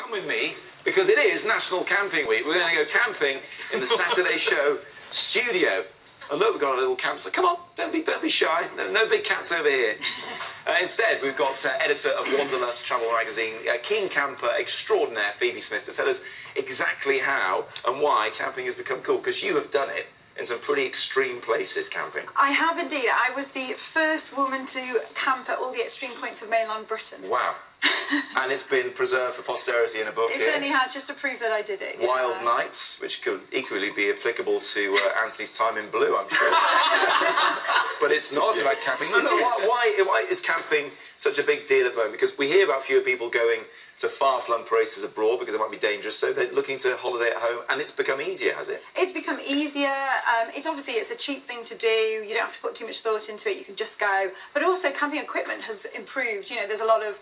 Come with me, because it is National Camping Week. We're going to go camping in the Saturday Show studio. And look, we've got a little campsite. Come on, don't be shy. No big cats over here. Instead, we've got editor of Wanderlust Travel Magazine, keen camper extraordinaire Phoebe Smith to tell us exactly how and why camping has become cool, because you have done it in some pretty extreme places, camping. I have indeed. I was the first woman to camp at all the extreme points of mainland Britain. Wow. And it's been preserved for posterity in a book It here. certainly has, just to prove that I did it. Wild Nights, which could equally be applicable to Anthony's time in blue, I'm sure. But it's not about camping. No, why is camping such a big deal at the moment? Because we hear about fewer people going to far-flung places abroad because it might be dangerous, so they're looking to holiday at home, and it's become easier, has it? It's become easier. It's a cheap thing to do. You don't have to put too much thought into it. You can just go. But also, camping equipment has improved. You know, there's a lot of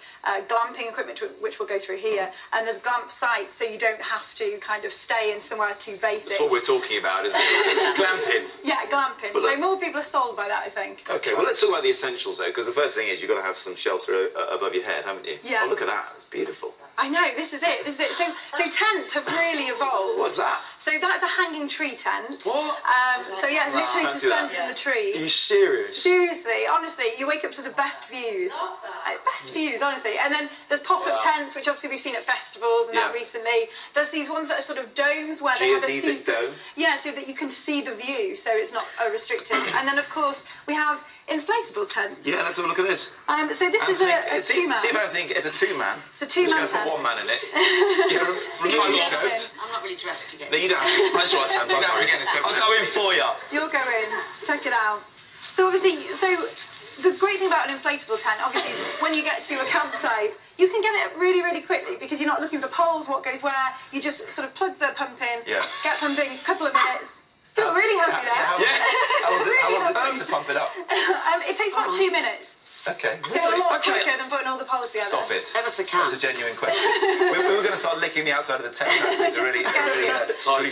glamping equipment, which we'll go through here, and there's glamp sites, so you don't have to kind of stay in somewhere too basic. That's what we're talking about, isn't it? Glamping. Yeah, glamping. So more people are sold by that, I think. Okay, well, let's talk about the essentials, though, because the first thing is you've got to have some shelter above your head, haven't you? Yeah. Oh, look at that. It's beautiful. I know, this is it. So tents have really evolved. What's that? So that's a hanging tree tent. What? So yeah, literally suspended in the trees. Are you serious? Seriously, honestly, you wake up to the best views. Best views, honestly. And then there's pop-up tents, which obviously we've seen at festivals and that recently. There's these ones that are sort of domes where they have a geodesic dome. Yeah, so that you can see the view, so it's not restricted. And then, of course, we have inflatable tents. Yeah, let's have a look at this. So this is a two-man. See if I think it's a two-man. It's a two-man I'm just going to tent. put one man in it. Remove your coat. I'm not really dressed to get No, you don't have to. That's right, Tam. Don't worry. I'll go in for you. You'll go in. Check it out. So obviously, the great thing about an inflatable tent, obviously, is when you get to a campsite, you can get it really, really quickly because you're not looking for poles, what goes where. You just sort of plug the pump in, get pumping, a couple of minutes. You're really happy there. How long does it take to pump it up? It takes about 2 minutes. Okay. So a lot quicker than putting all the poles together. Stop it. Ever so That was a genuine question. we were going to start licking the outside of the tent to really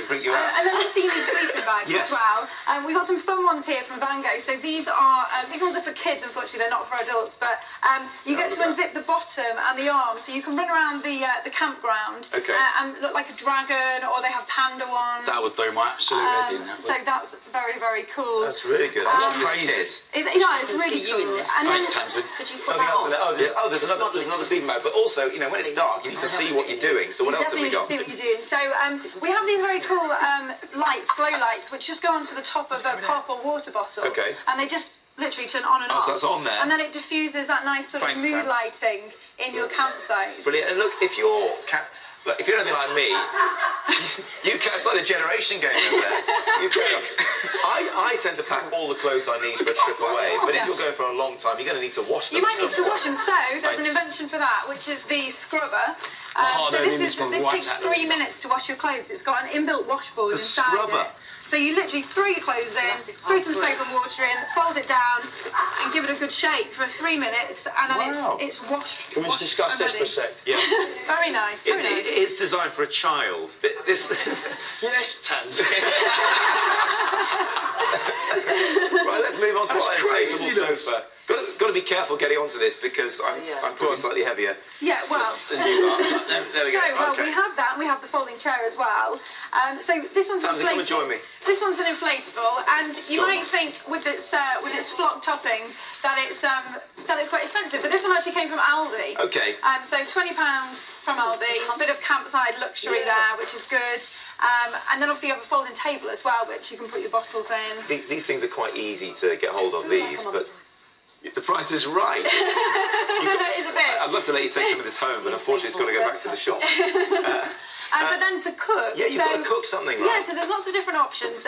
freak you out. And then obviously you need sleeping bags as well. We've got some fun ones here from Van Gogh. So these ones are for kids, unfortunately, they're not for adults. But you get to unzip the bottom and the arms, so you can run around the campground and look like a dragon, or they have panda ones. That would do my absolute head in. So that's very, very cool. That's really good. I love this kit. It's really cool. And then, Thanks, Tamzin. Could you put that on? There's another sleeping bag. But also, you know, when it's dark, you need to see what you're doing. So what else have we got? You definitely need to see what you're doing. So we have these very cool lights, glow lights, which just go onto the top of a pop or water bottle. Okay. And they just literally turn on and off. So that's on there. And then it diffuses that nice sort of mood lighting in your campsite. Brilliant. And look, if you're anything like me, it's like the generation game over there. I tend to pack all the clothes I need for a trip away, but if you're going for a long time, you're going to need to wash them. You might need to wash them, so there's an invention for that, which is the scrubber. So this takes 3 minutes to wash your clothes. It's got an inbuilt washboard inside it. So you literally throw your clothes in, throw some soap and water in, fold it down, and give it a good shake for 3 minutes, and then it's washed. Can we just discuss this for a sec? Yeah. Very nice. Very nice. It is designed for a child. Yes, Tamzin. Right, let's move on to our inflatable craziness. sofa. Got to be careful getting onto this because I'm probably slightly heavier. Yeah, well. There we go. We have that, and we have the folding chair as well. So this one's Tamzin, inflatable. come and join me. This one's an inflatable, and you might think with its flock topping that it's quite expensive, but this one actually came from Aldi. Okay. So £20 from Aldi, a bit of campsite luxury there, which is good. And then obviously you have a folding table as well, which you can put your bottles in. These things are quite easy to get hold of, but the price is right. It's a bit. I'd love to let you take some of this home, but unfortunately it's got to go back to the shop. But then to cook... Yeah, you've got to cook something, right? Yeah, so there's lots of different options.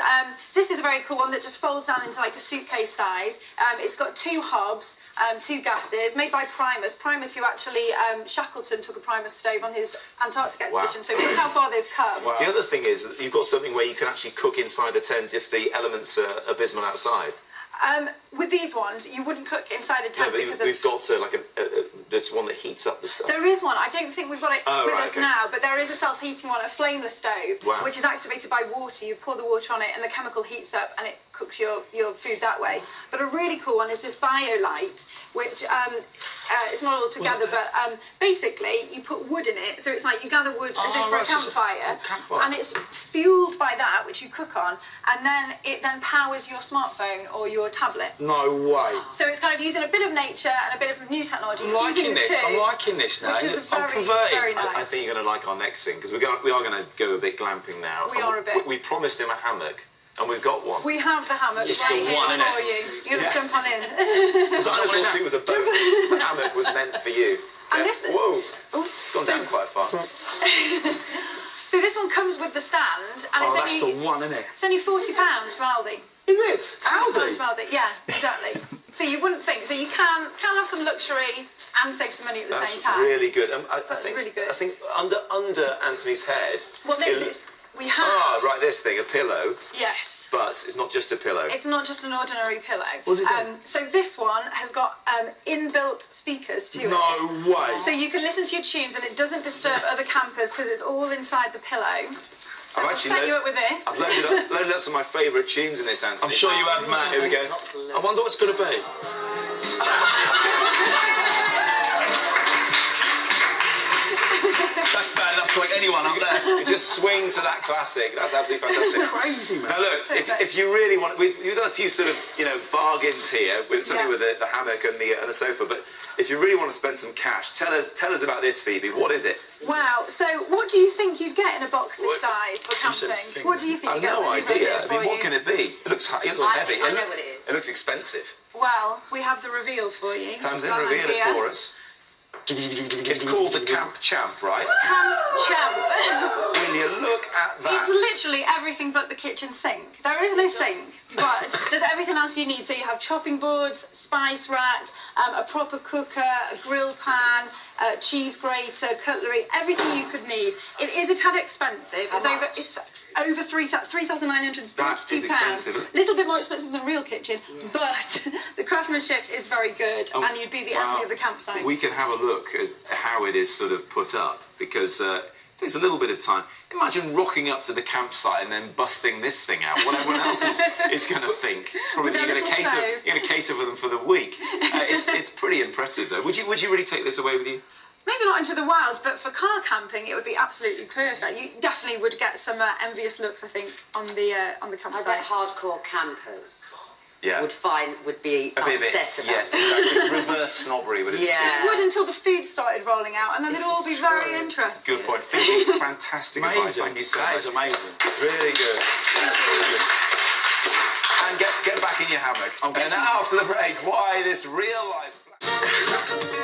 This is a very cool one that just folds down into like a suitcase size. It's got 2 hobs, 2 gases, made by Primus. Primus, who actually... Shackleton took a Primus stove on his Antarctic expedition, so look how far they've come. Wow. The other thing is that you've got something where you can actually cook inside the tent if the elements are abysmal outside. With these ones, you wouldn't cook inside a tent No, but we've got this one that heats up the stuff. There is one. I don't think we've got it with us now, but there is a self-heating one, a flameless stove, which is activated by water. You pour the water on it, and the chemical heats up, and it cooks your food that way. But a really cool one is this BioLite, which it's not all together, but basically you put wood in it, so it's like you gather wood as if for a campfire, and it's fueled by that, which you cook on, and then it then powers your smartphone or your tablet. No way. So it's kind of using a bit of nature and a bit of new technology. I'm liking this now. Which is I'm converting. very nice. I think you're going to like our next thing, because we are going to go a bit glamping now. We are a bit. We promised him a hammock, and we've got one. We have the hammock It's right the here one, for isn't you. it? You're going to jump on in. The dinosaur suit was a bonus. The hammock was meant for you. And this, whoa, it's gone down quite far. So this one comes with the stand, and That's the one, isn't it? it's only £40 from Aldi. Is it? £40 from Aldi, yeah, exactly. So you wouldn't think. So you can have some luxury and save some money at the same time. That's really good. That's really good. I think under Anthony's head. Well, we have. Ah, right, this thing, a pillow. Yes. But it's not just a pillow. It's not just an ordinary pillow. What's it do? So this one has got inbuilt speakers to it. No way. So you can listen to your tunes, and it doesn't disturb other campers because it's all inside the pillow. So we'll set you up with this. I've loaded up some of my favourite tunes in this, Anthony. I'm sure you have, Matt. Here we go. I wonder what it's going to be. That's bad enough to wake anyone up there. You just swing to that classic. That's absolutely fantastic. Crazy, man. Now look, if you really want, we've done a few sort of bargains here, certainly with the hammock and the sofa. But if you really want to spend some cash, tell us about this, Phoebe. What is it? Wow. So what do you think you'd get in a box this size for camping? What do you think? I've no idea. I mean, what can it be? It looks heavy. I know what it is. It looks expensive. Well, we have the reveal for you. Tamzin, reveal it for us. It's called the Camp Champ, right? Camp Champ. Will you look at that? It's literally everything but the kitchen sink. There is no sink, but there's everything else you need. So you have chopping boards, spice rack, a proper cooker, a grill pan, a cheese grater, cutlery, everything you could need. It is a tad expensive. It's over £3,942. That is expensive. A little bit more expensive than a real kitchen, but the craftsmanship is very good, and you'd be the envy of the campsite. We can have a look at how it is sort of put up, because it takes a little bit of time. Imagine rocking up to the campsite and then busting this thing out. What everyone else is going to think. Probably you're going to cater for them for the week. It's pretty impressive, though. Would you really take this away with you? Maybe not into the wilds, but for car camping, it would be absolutely perfect. You definitely would get some envious looks, I think, on the campsite. I bet hardcore campers would be a bit, upset about yes, exactly. Reverse snobbery would have It would until the food started rolling out, and then they'd all be very interested. Good point. Phoebe, fantastic advice. Thank you so much. That is amazing. Really good. Really good. And get back in your hammock. And after the break, why this real life...